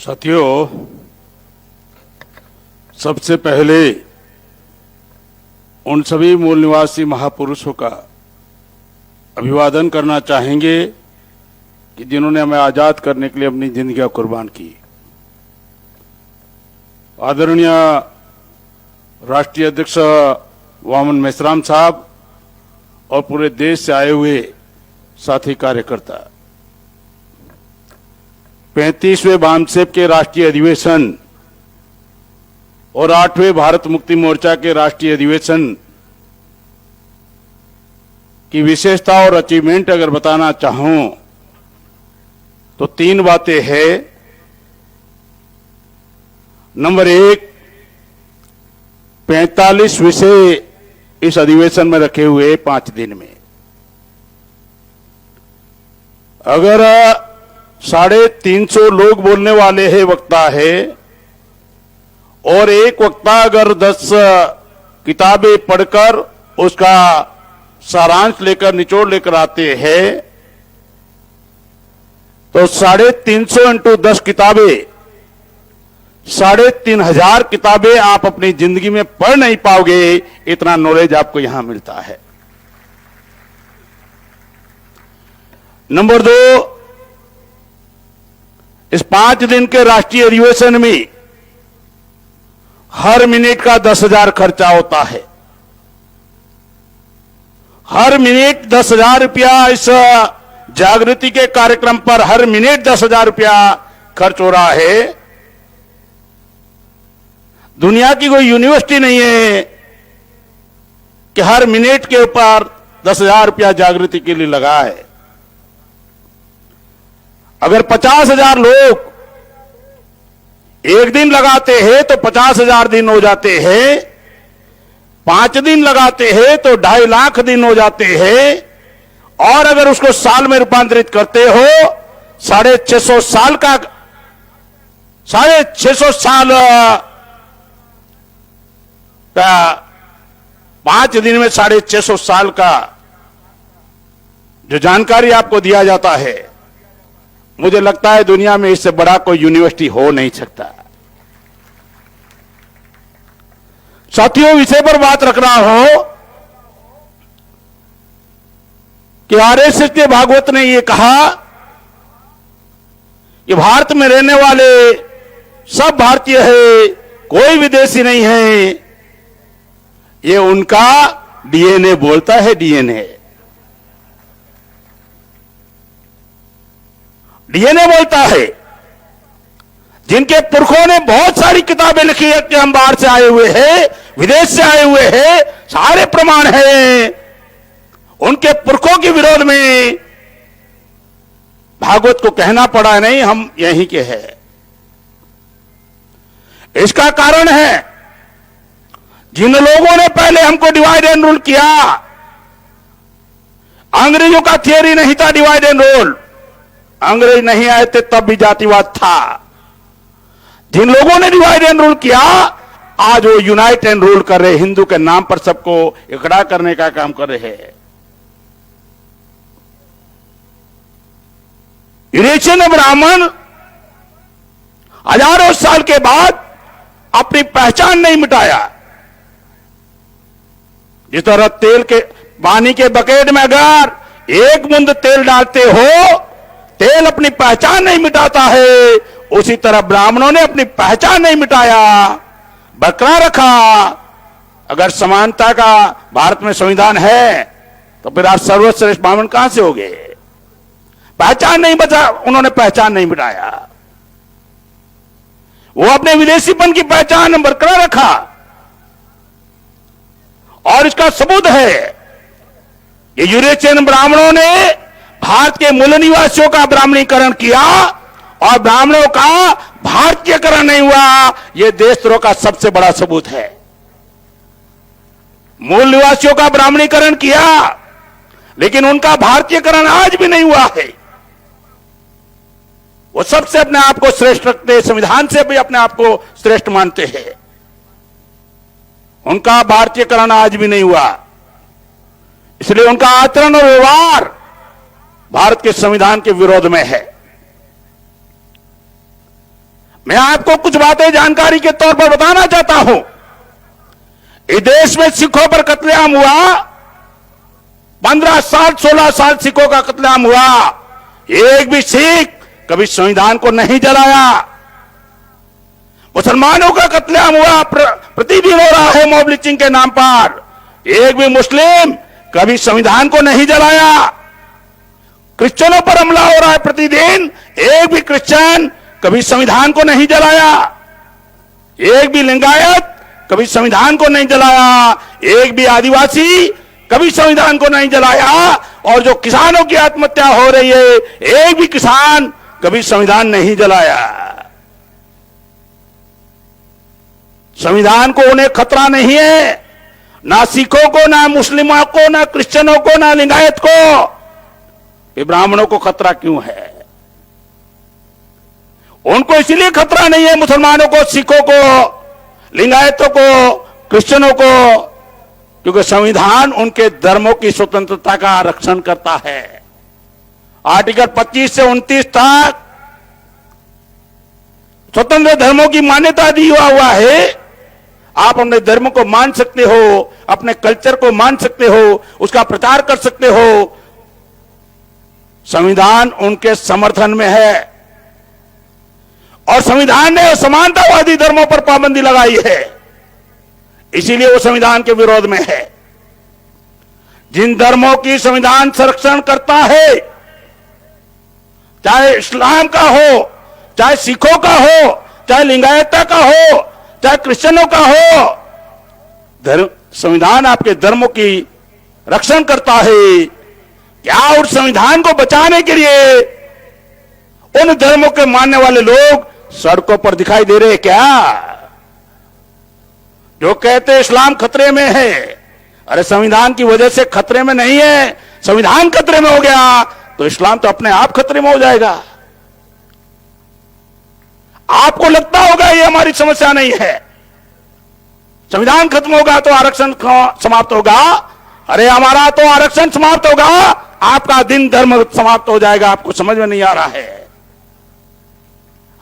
साथियों, सबसे पहले उन सभी मूल निवासी महापुरुषों का अभिवादन करना चाहेंगे कि जिन्होंने हमें आजाद करने के लिए अपनी जिंदगियां कुर्बान की। आदरणीय राष्ट्रीय अध्यक्ष वामन मेश्राम साहब और पूरे देश से आए हुए साथी कार्यकर्ता, 35वें बामसेप के राष्ट्रीय अधिवेशन और 8वें भारत मुक्ति मोर्चा के राष्ट्रीय अधिवेशन की विशेषता और अचीवमेंट अगर बताना चाहूं तो 3 बातें हैं। नंबर 1, 45 विषय इस अधिवेशन में रखे हुए 5 दिन में। अगर 350 लोग बोलने वाले हैं, वक्ता है, और एक वक्ता अगर 10 किताबें पढ़कर उसका सारांश लेकर निचोड़ लेकर आते हैं तो 350 इंटू 10 किताबें, 3500 किताबें आप अपनी जिंदगी में पढ़ नहीं पाओगे। इतना नॉलेज आपको यहां मिलता है। नंबर 2, इस 5 दिन के राष्ट्रीय अधिवेशन में हर मिनट का 10,000 खर्चा होता है। हर मिनट 10,000 रुपया इस जागृति के कार्यक्रम पर हर मिनट 10,000 रुपया खर्च हो रहा है। दुनिया की कोई यूनिवर्सिटी नहीं है कि हर मिनट के ऊपर 10,000 रुपया जागृति के लिए लगा है। अगर 50,000 लोग एक दिन लगाते हैं तो 50,000 दिन हो जाते हैं। 5 दिन लगाते हैं तो 2.5 लाख दिन हो जाते हैं। और अगर उसको साल में रूपांतरित करते हो 650 साल का 650 साल का 5 दिन में 650 साल का जो जानकारी आपको दिया जाता है, मुझे लगता है दुनिया में इससे बड़ा कोई यूनिवर्सिटी हो नहीं सकता। साथियों, विषय पर बात रख रहा हूं कि आरएसएस के भागवत ने यह कहा कि भारत में रहने वाले सब भारतीय है, कोई विदेशी नहीं है। ये उनका डीएनए बोलता है। डीएनए बोलता है। जिनके पुरखों ने बहुत सारी किताबें लिखी है कि हम बाहर से आए हुए हैं, विदेश से आए हुए हैं, सारे प्रमाण हैं। उनके पुरखों के विरोध में भागवत को कहना पड़ा नहीं, हम यहीं के हैं। इसका कारण है जिन लोगों ने पहले हमको डिवाइड एंड रूल किया। अंग्रेजों का थियरी नहीं था डिवाइड एंड रूल। अंग्रेज नहीं आए थे तब भी जातिवाद था। जिन लोगों ने डिवाइड एंड रूल किया, आज वो यूनाइट एंड रूल कर रहे, हिंदू के नाम पर सबको इकट्ठा करने का काम कर रहे हैं। यूरेशियन ब्राह्मण हजारों साल के बाद अपनी पहचान नहीं मिटाया। जिस तरह तेल के पानी के बकेट में अगर एक बूंद तेल डालते हो, तेल अपनी पहचान नहीं मिटाता है, उसी तरह ब्राह्मणों ने अपनी पहचान नहीं मिटाया, बरकरार रखा। अगर समानता का भारत में संविधान है तो फिर आप सर्वश्रेष्ठ ब्राह्मण कहां से हो गए? पहचान नहीं बचा, उन्होंने पहचान नहीं मिटाया। वो अपने विदेशीपन की पहचान बरकरार रखा। और इसका सबूत है ये यूरेशियन ब्राह्मणों ने भारत के मूल निवासियों का ब्राह्मणीकरण किया और ब्राह्मणों का भारतीयकरण नहीं हुआ। यह देशद्रोह का सबसे बड़ा सबूत है। मूल निवासियों का ब्राह्मणीकरण किया लेकिन उनका भारतीयकरण आज भी नहीं हुआ है। वो सबसे अपने आप को श्रेष्ठ रखते, संविधान से भी अपने आप को श्रेष्ठ मानते हैं। उनका भारतीयकरण आज भी नहीं हुआ, इसलिए उनका आचरण और व्यवहार भारत के संविधान के विरोध में है। मैं आपको कुछ बातें जानकारी के तौर पर बताना चाहता हूं। इस देश में सिखों पर कत्लेआम हुआ, 15 साल 16 साल सिखों का कत्लेआम हुआ। एक भी सिख कभी संविधान को नहीं जलाया। मुसलमानों का कत्लेआम हुआ, प्रतिदिन हो रहा है मॉब लिंचिंग के नाम पर। एक भी मुस्लिम कभी संविधान को नहीं जलाया। क्रिश्चियनों पर हमला हो रहा है प्रतिदिन, एक भी क्रिश्चियन कभी संविधान को नहीं जलाया। एक भी लिंगायत कभी संविधान को नहीं जलाया। एक भी आदिवासी कभी संविधान को नहीं जलाया। और जो किसानों की आत्महत्या हो रही है, एक भी किसान कभी संविधान नहीं जलाया। संविधान को उन्हें खतरा नहीं है, ना सिखों को, ना मुस्लिमों को, ना क्रिश्चियनों को, ना लिंगायत को। ये ब्राह्मणों को खतरा क्यों है? उनको इसलिए खतरा नहीं है, मुसलमानों को, सिखों को, लिंगायतों को, क्रिश्चियनों को, क्योंकि संविधान उनके धर्मों की स्वतंत्रता का आरक्षण करता है। आर्टिकल 25 से 29 तक स्वतंत्र धर्मों की मान्यता दी हुआ है। आप अपने धर्म को मान सकते हो, अपने कल्चर को मान सकते हो, उसका प्रचार कर सकते हो। संविधान उनके समर्थन में है। और संविधान ने समानतावादी धर्मों पर पाबंदी लगाई है, इसीलिए वो संविधान के विरोध में है। जिन धर्मों की संविधान संरक्षण करता है, चाहे इस्लाम का हो, चाहे सिखों का हो, चाहे लिंगायत का हो, चाहे क्रिश्चियनों का हो, संविधान आपके धर्मों की रक्षण करता है। क्या उस संविधान को बचाने के लिए उन धर्मों के मानने वाले लोग सड़कों पर दिखाई दे रहे क्या? जो कहते इस्लाम खतरे में है, अरे संविधान की वजह से खतरे में नहीं है। संविधान खतरे में हो गया तो इस्लाम तो अपने आप खतरे में हो जाएगा। आपको लगता होगा ये हमारी समस्या नहीं है, संविधान खत्म होगा तो आरक्षण समाप्त होगा। अरे हमारा तो आरक्षण समाप्त होगा, आपका दिन धर्म समाप्त हो जाएगा। आपको समझ में नहीं आ रहा है?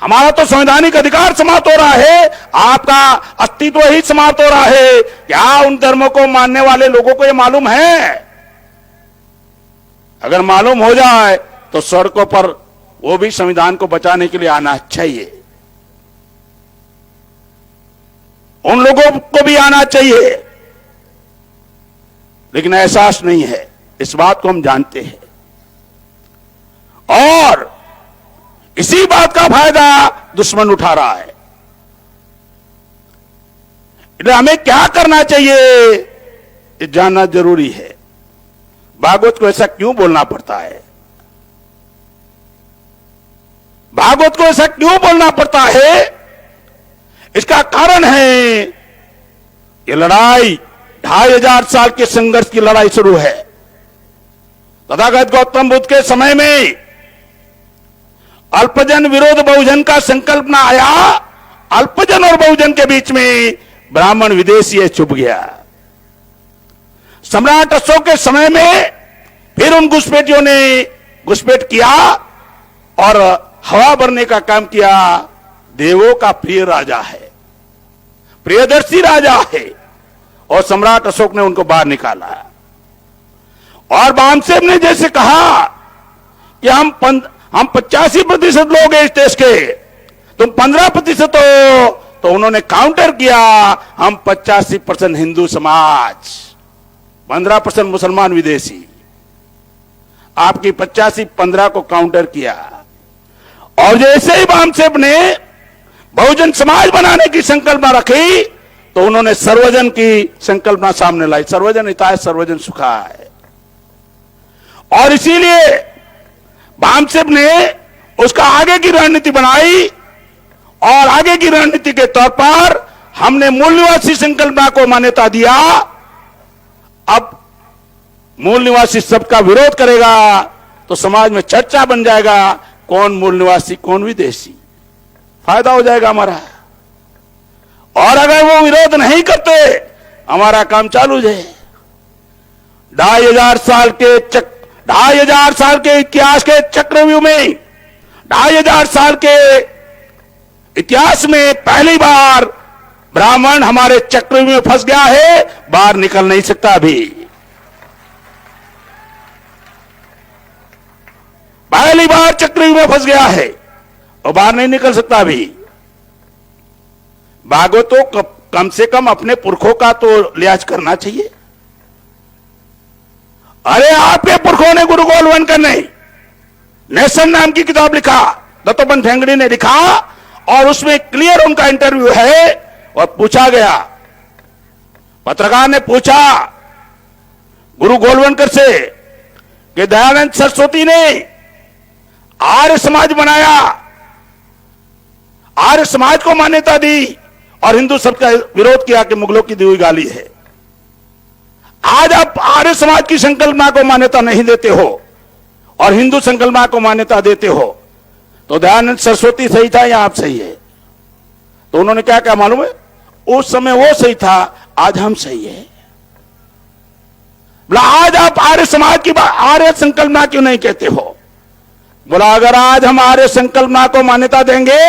हमारा तो संवैधानिक अधिकार समाप्त हो रहा है, आपका अस्तित्व ही समाप्त हो रहा है। क्या उन धर्मों को मानने वाले लोगों को यह मालूम है? अगर मालूम हो जाए तो सड़कों पर वो भी संविधान को बचाने के लिए आना चाहिए। उन लोगों को भी आना चाहिए, लेकिन एहसास नहीं है। इस बात को हम जानते हैं और इसी बात का फायदा दुश्मन उठा रहा है। इसलिए हमें क्या करना चाहिए ये जानना जरूरी है। भागवत को ऐसा क्यों बोलना पड़ता है? भागवत को ऐसा क्यों बोलना पड़ता है? इसका कारण है ये लड़ाई 2500 साल के संघर्ष की लड़ाई शुरू है। तथागत गौतम बुद्ध के समय में अल्पजन विरोध बहुजन का संकल्पना आया। अल्पजन और बहुजन के बीच में ब्राह्मण विदेशी छुप गया। सम्राट अशोक के समय में फिर उन घुसपैठियों ने घुसपैठ किया और हवा भरने का काम किया। देवों का प्रिय राजा है, प्रियदर्शी राजा है, और सम्राट अशोक ने उनको बाहर निकाला। और बामसेन ने जैसे कहा कि हम 85% लोग हैं इस देश के, तुम 15% हो, तो उन्होंने काउंटर किया, हम 85% हिंदू समाज, 15% मुसलमान विदेशी। आपकी 85-15 को काउंटर किया। और जैसे ही बामसेन ने बहुजन समाज बनाने की संकल्पना रखी तो उन्होंने सर्वजन की संकल्पना सामने लाई। सर्वजन हिताय सर्वजन सुखाय। और इसीलिए बामसेन ने उसका आगे की रणनीति बनाई और आगे की रणनीति के तौर पर हमने मूल निवासी संकल्पना को मान्यता दिया। अब मूल निवासी सबका विरोध करेगा तो समाज में चर्चा बन जाएगा, कौन मूल निवासी कौन विदेशी। फायदा हो जाएगा हमारा। और अगर वो विरोध नहीं करते, हमारा काम चालू है। 2500 साल के इतिहास के चक्रव्यूह में, 2500 साल के इतिहास में पहली बार ब्राह्मण हमारे चक्रव्यूह में फंस गया है, बाहर निकल नहीं सकता अभी। पहली बार चक्रव्यूह में फंस गया है और बाहर नहीं निकल सकता अभी। भागो तो कम से कम अपने पुरखों का तो लिहाज करना चाहिए। अरे आपके पुरखों ने गुरु गोलवलकर ने नेशन नाम की किताब लिखा, दत्तोपंत ठेंगड़ी ने लिखा, और उसमें क्लियर उनका इंटरव्यू है। और पूछा गया, पत्रकार ने पूछा गुरु गोलवलकर से कि दयानंद सरस्वती ने आर्य समाज बनाया, आर्य समाज को मान्यता दी और हिंदू शब्द का विरोध किया कि मुगलों की दी हुई गाली है। आज आप आर्य समाज की संकल्पना को मान्यता नहीं देते हो और हिंदू संकल्पना को मान्यता देते हो, तो दयानंद सरस्वती सही था या आप सही है? तो उन्होंने क्या क्या मालूम है, उस समय वो सही था, आज हम सही है। बोला आज आप आर्य समाज की आर्य संकल्पना क्यों नहीं कहते हो? बोला अगर आज हम आर्य संकल्पना को मान्यता देंगे,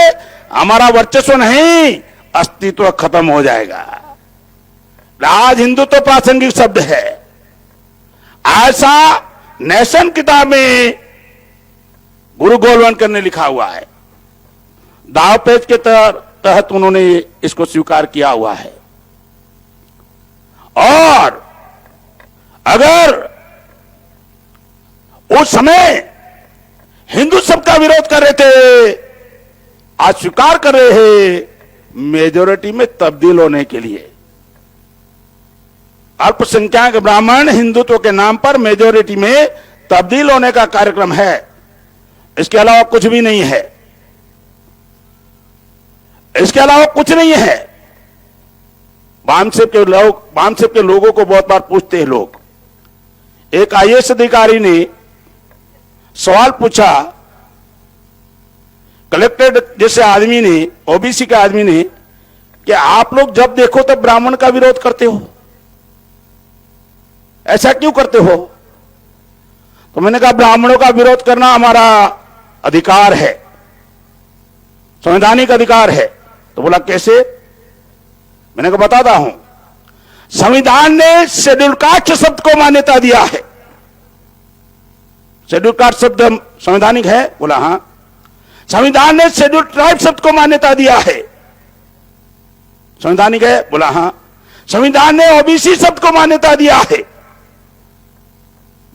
हमारा वर्चस्व नहीं, अस्तित्व खत्म हो जाएगा। आज हिंदू तो प्रासंगिक शब्द है, ऐसा नेशन किताब में गुरु गोलवलकर ने लिखा हुआ है। दाव पेच के तहत उन्होंने इसको स्वीकार किया हुआ है। और अगर उस समय हिंदू शब्द का विरोध कर रहे थे, आज स्वीकार कर रहे हैं मेजोरिटी में तब्दील होने के लिए। अल्पसंख्यक ब्राह्मण हिंदुत्व के नाम पर मेजोरिटी में तब्दील होने का कार्यक्रम है, इसके अलावा कुछ भी नहीं है। इसके अलावा कुछ नहीं है। वामसेप के लोगों को बहुत बार पूछते हैं लोग। एक आईएएस अधिकारी ने सवाल पूछा कलेक्टेड जैसे आदमी ने, ओबीसी के आदमी ने, कि आप लोग जब देखो तब ब्राह्मण का विरोध करते हो, ऐसा क्यों करते हो? तो मैंने कहा ब्राह्मणों का विरोध करना हमारा अधिकार है, संवैधानिक अधिकार है। तो बोला कैसे? मैंने कहा बताता हूं। संविधान ने शेड्यूल कास्ट शब्द को मान्यता दिया है। शेड्यूल कास्ट शब्द संवैधानिक है? बोला हां। संविधान ने शेड्यूल ट्राइब शब्द को मान्यता दिया है, संवैधानिक है? बोला हां। संविधान ने ओबीसी शब्द को मान्यता दिया है,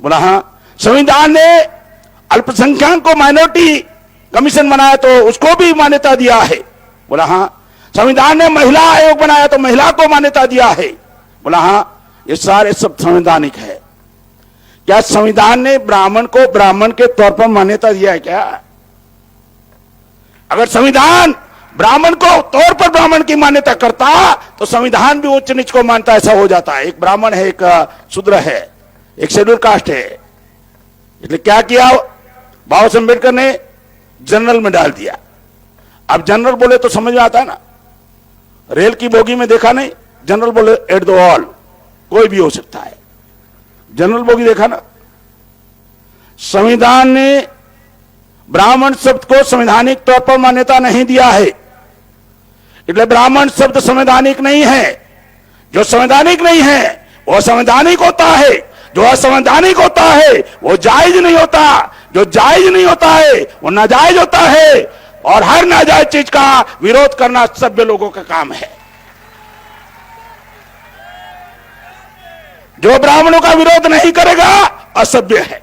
बोला हां। संविधान ने अल्पसंख्यक को माइनॉरिटी कमीशन बनाया तो उसको भी मान्यता दिया है, बोला हां। संविधान ने महिला आयोग बनाया तो महिला को मान्यता दिया है, बोला हां। ये सारे सब संवैधानिक है। क्या संविधान ने ब्राह्मण को ब्राह्मण के तौर पर मान्यता दिया है क्या? अगर संविधान ब्राह्मण को तौर पर ब्राह्मण की मान्यता करता तो संविधान भी उच्च नीच को मानता, ऐसा हो जाता है। एक ब्राह्मण है, एक शूद्र है, एक शेड्यूल कास्ट है। इसलिए क्या किया बाबा साहब अम्बेडकर ने? जनरल में डाल दिया। अब जनरल बोले तो समझ में आता है ना। रेल की बोगी में देखा नहीं, जनरल बोले एट द ऑल, कोई भी हो सकता है। जनरल बोगी देखा ना। संविधान ने ब्राह्मण शब्द को संवैधानिक तौर पर मान्यता नहीं दिया है, इसलिए ब्राह्मण शब्द संवैधानिक नहीं है। जो संवैधानिक नहीं है वो संवैधानिक होता है, जो असंवैधानिक होता है वो जायज नहीं होता, जो जायज नहीं होता है वो नाजायज होता है। और हर नाजायज चीज का विरोध करना सभ्य लोगों का काम है। जो ब्राह्मणों का विरोध नहीं करेगा असभ्य है।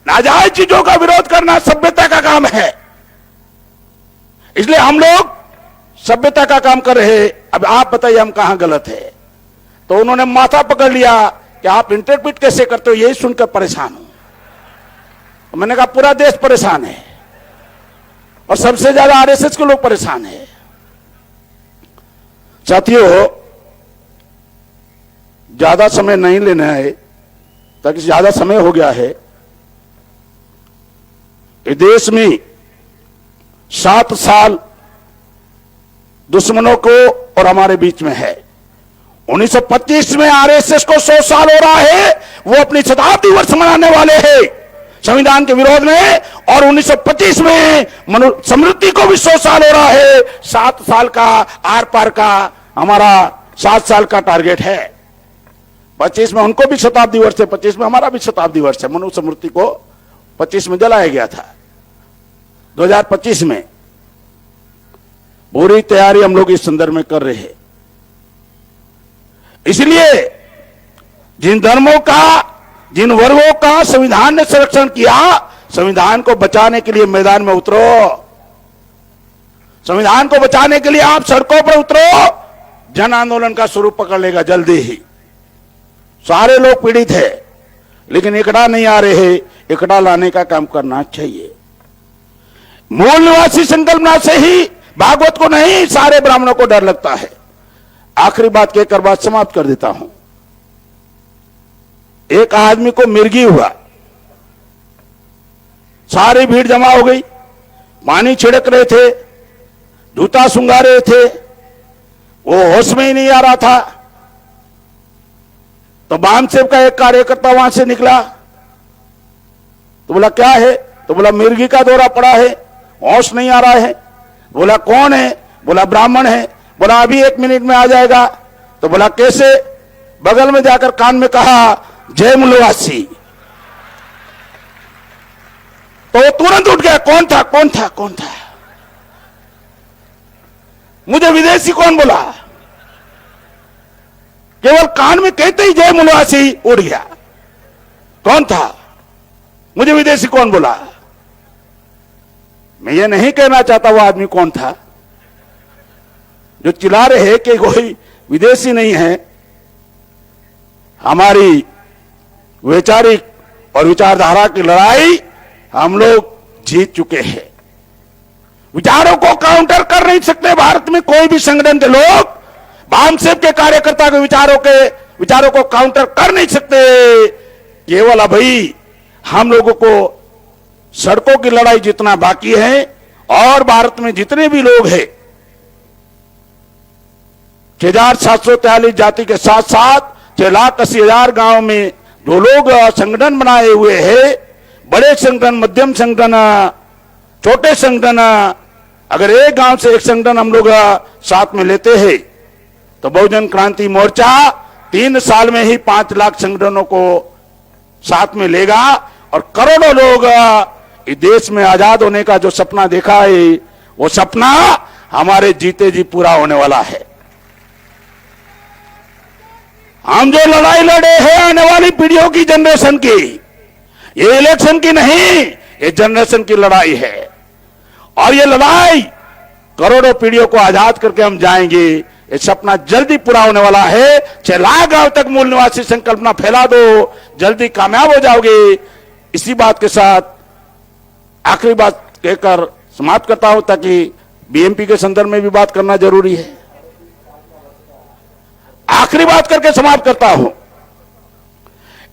नाजायज चीजों का विरोध करना सभ्यता का काम है। इसलिए हम लोग सभ्यता का काम कर रहे हैं। अब आप बताइए हम कहां गलत है? तो उन्होंने माथा पकड़ लिया कि आप इंटरप्रिट कैसे करते हो, यही सुनकर परेशान हूं। तो मैंने कहा पूरा देश परेशान है और सबसे ज्यादा आरएसएस के लोग परेशान है। साथियों, ज्यादा समय नहीं लेना है, ताकि ज्यादा समय हो गया है। देश में 7 साल दुश्मनों को और हमारे बीच में है। 1925 में आरएसएस को 100 साल हो रहा है, वो अपनी शताब्दी वर्ष मनाने वाले हैं। संविधान के विरोध में, और 1925 में समृद्धि को भी 100 साल हो रहा है। 7 साल का आर पार का हमारा 7 साल का टारगेट है। 25 में उनको भी शताब्दी वर्ष है, 25 में हमारा भी शताब्दी वर्ष है। मनु स्मृति को 25 में जलाया गया था। 2025 में पूरी तैयारी हम लोग इस संदर्भ में कर रहे हैं। इसलिए जिन धर्मों का, जिन वर्गों का संविधान ने संरक्षण किया, संविधान को बचाने के लिए मैदान में उतरो। संविधान को बचाने के लिए आप सड़कों पर उतरो। जन आंदोलन का स्वरूप पकड़ लेगा जल्दी ही। सारे लोग पीड़ित है, लेकिन एकड़ा नहीं आ रहे। एकड़ा लाने का काम करना चाहिए। मूल निवासी संकल्पना से ही भागवत को नहीं, सारे ब्राह्मणों को डर लगता है। आखिरी बात कहकर बात समाप्त कर देता हूं। एक आदमी को मिर्गी हुआ, सारी भीड़ जमा हो गई, पानी छिड़क रहे थे, जूता सुंघा रहे थे, वो होश में ही नहीं आ रहा था। तो बामसेब का एक कार्यकर्ता वहां से निकला, तो बोला क्या है? तो बोला मिर्गी का दौरा पड़ा है, होश नहीं आ रहा है। बोला कौन है? बोला ब्राह्मण है। बोला अभी 1 मिनट में आ जाएगा। तो बोला कैसे? बगल में जाकर कान में कहा जय मूलवासी। तो वो तुरंत उठ गया। कौन था? कौन था? कौन था? मुझे विदेशी कौन बोला? केवल कान में कहते ही जय मूलवासी उड़ गया। कौन था? मुझे विदेशी कौन बोला? मैं ये नहीं कहना चाहता वो आदमी कौन था। जो चिल्ला रहे हैं कि कोई विदेशी नहीं है, हमारी वैचारिक और विचारधारा की लड़ाई हम लोग जीत चुके हैं। विचारों को काउंटर कर नहीं सकते भारत में कोई भी संगठन के लोग। बामसेब के कार्यकर्ता के विचारों को काउंटर कर नहीं सकते। केवल अभी हम लोगों को सड़कों की लड़ाई जितना बाकी है, और भारत में जितने भी लोग हैं, 6,743 जाति के साथ साथ 6,80,000 गांव में जो लोग संगठन बनाए हुए हैं, बड़े संगठन, मध्यम संगठन, छोटे संगठन, अगर एक गांव से एक संगठन हम लोग साथ में लेते हैं तो बहुजन क्रांति मोर्चा 3 साल में ही 5 लाख संगठनों को साथ में लेगा, और करोड़ों लोग इस देश में आजाद होने का जो सपना देखा है, वो सपना हमारे जीते जी पूरा होने वाला है। हम जो लड़ाई लड़े हैं आने वाली पीढ़ियों की, जनरेशन की, ये इलेक्शन की नहीं, ये जनरेशन की लड़ाई है। और ये लड़ाई करोड़ों पीढ़ियों को आजाद करके हम जाएंगे। ये सपना जल्दी पूरा होने वाला है। 6 लाख गांव तक मूल निवासी संकल्पना फैला दो, जल्दी कामयाब हो जाओगे। इसी बात के साथ आखिरी बात कहकर समाप्त करता हूं, ताकि बीएमपी के संदर्भ में भी बात करना जरूरी है। आखिरी बात करके समाप्त करता हूं।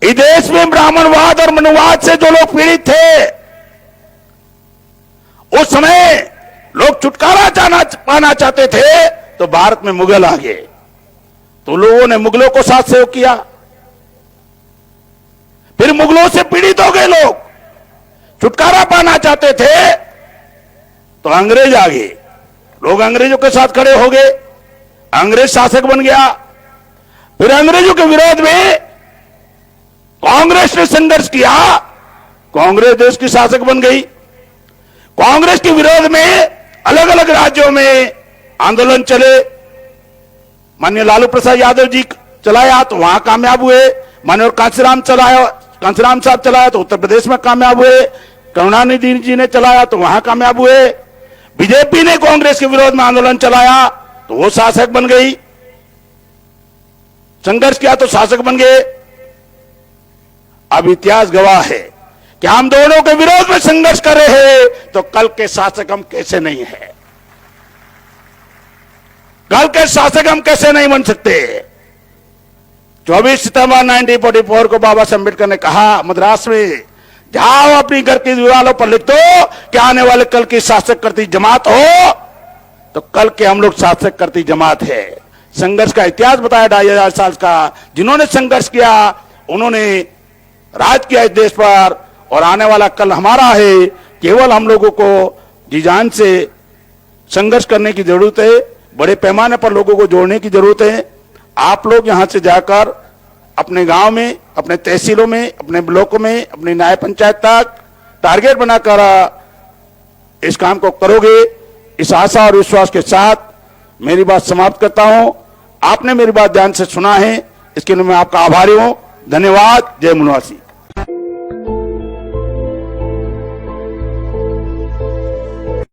इस देश में ब्राह्मणवाद और मनुवाद से जो लोग पीड़ित थे, उस समय लोग छुटकारा पाना चाहते थे, तो भारत में मुगल आ गए, तो लोगों ने मुगलों को साथ सहयोग किया। फिर मुगलों से पीड़ित हो गए लोग, छुटकारा पाना चाहते थे, तो अंग्रेज आ गए, लोग अंग्रेजों के साथ खड़े हो गए, अंग्रेज शासक बन गया। फिर अंग्रेजों के विरोध में कांग्रेस ने संघर्ष किया, कांग्रेस देश की शासक बन गई। कांग्रेस के विरोध में अलग अलग राज्यों में आंदोलन चले। माननीय लालू प्रसाद यादव जी चलाया तो वहां कामयाब हुए, माननीय कांशीराम साहब चलाया तो उत्तर प्रदेश में कामयाब हुए, करुणानिधि जी ने चलाया तो वहां कामयाब हुए, बीजेपी ने कांग्रेस के विरोध में आंदोलन चलाया तो वो शासक बन गई, संघर्ष किया तो शासक बन गए। अब इतिहास गवाह है कि हम दोनों के विरोध में संघर्ष कर रहे हैं, तो कल के शासक हम कैसे नहीं है, कल के शासक हम कैसे नहीं बन सकते। 24 सितंबर 1944 को बाबा साहब अम्बेडकर ने कहा मद्रास में, जाओ अपनी घर की दीवारों पर लिख दो कि आने वाले कल की शासक करती जमात हो, तो कल के हम लोग शासक करती जमात है। संघर्ष का इतिहास बताया 2500 साल का। जिन्होंने संघर्ष किया उन्होंने राज किया इस देश पर, और आने वाला कल हमारा है। केवल हम लोगों को जी जान से संघर्ष करने की जरूरत है, बड़े पैमाने पर लोगों को जोड़ने की जरूरत है। आप लोग यहां से जाकर अपने गांव में, अपने तहसीलों में, अपने ब्लॉकों में, अपनी न्याय पंचायत तक टारगेट बनाकर इस काम को करोगे, इस आशा और विश्वास के साथ मेरी बात समाप्त करता हूं। आपने मेरी बात ध्यान से सुना है, इसके लिए मैं आपका आभारी हूं। धन्यवाद। जय मुनवासी।